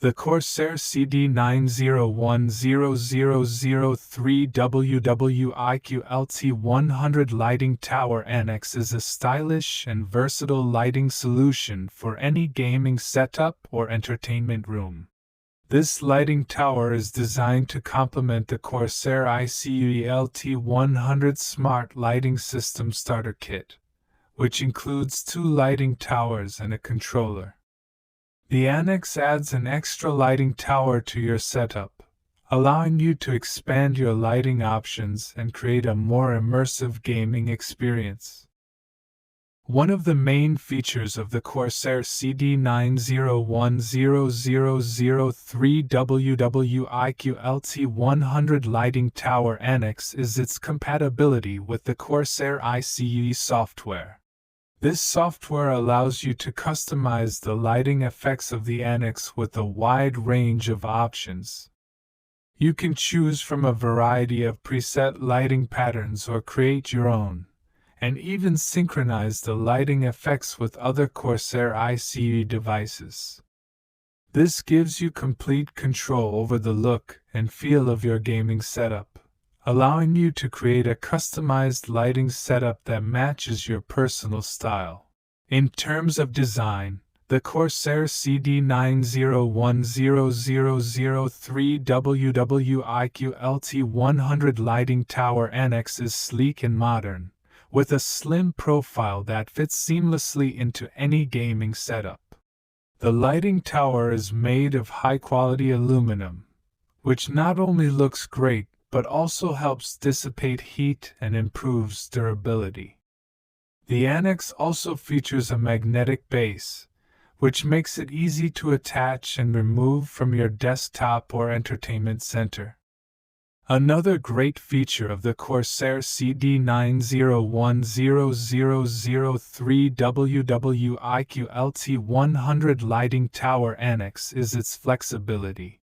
The Corsair CD90100003WW icue LT100 Lighting Tower Annex is a stylish and versatile lighting solution for any gaming setup or entertainment room. This lighting tower is designed to complement the Corsair icue LT100 Smart Lighting System Starter Kit, which includes 2 lighting towers and a controller. The Annex adds an extra lighting tower to your setup, allowing you to expand your lighting options and create a more immersive gaming experience. One of the main features of the Corsair CD90100003WW icue LT100 Lighting Tower Annex is its compatibility with the Corsair icue software. This software allows you to customize the lighting effects of the Annex with a wide range of options. You can choose from a variety of preset lighting patterns or create your own, and even synchronize the lighting effects with other Corsair icue devices. This gives you complete control over the look and feel of your gaming setup, allowing you to create a customized lighting setup that matches your personal style. In terms of design, the Corsair CD90100003WW icue LT100 Lighting Tower Annex is sleek and modern, with a slim profile that fits seamlessly into any gaming setup. The lighting tower is made of high-quality aluminum, which not only looks great but also helps dissipate heat and improves durability. The Annex also features a magnetic base, which makes it easy to attach and remove from your desktop or entertainment center. Another great feature of the Corsair CD90100003WW icue LT100 Lighting Tower Annex is its flexibility.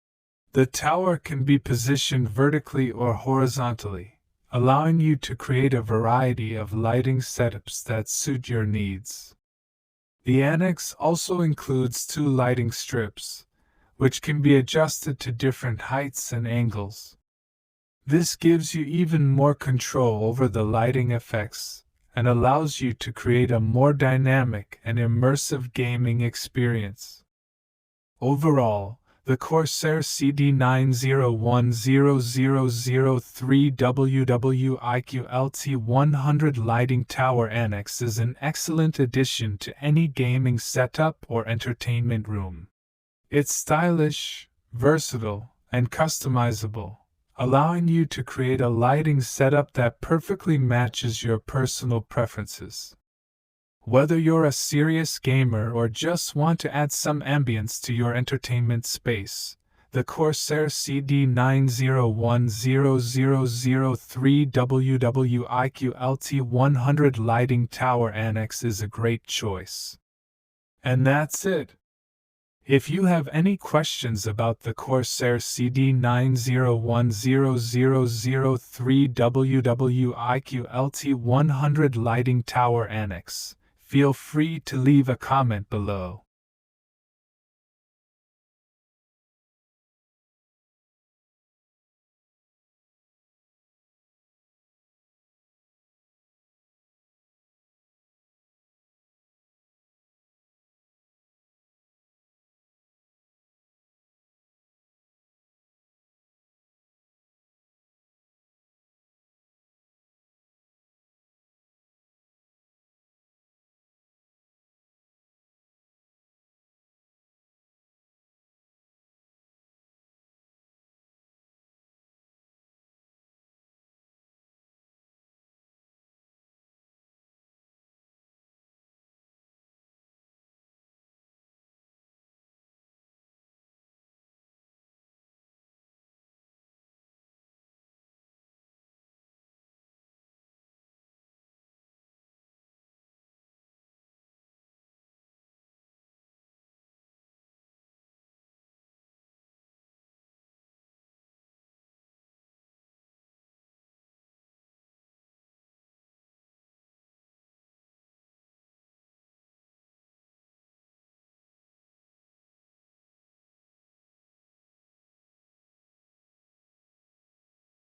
The tower can be positioned vertically or horizontally, allowing you to create a variety of lighting setups that suit your needs. The Annex also includes 2 lighting strips, which can be adjusted to different heights and angles. This gives you even more control over the lighting effects and allows you to create a more dynamic and immersive gaming experience. Overall, the Corsair CD90100003WW icue LT100 Lighting Tower Annex is an excellent addition to any gaming setup or entertainment room. It's stylish, versatile, and customizable, allowing you to create a lighting setup that perfectly matches your personal preferences. Whether you're a serious gamer or just want to add some ambience to your entertainment space, the Corsair CD90100003WW icue LT100 Lighting Tower Annex is a great choice. And that's it. If you have any questions about the Corsair CD90100003WW icue LT100 Lighting Tower Annex, feel free to leave a comment below.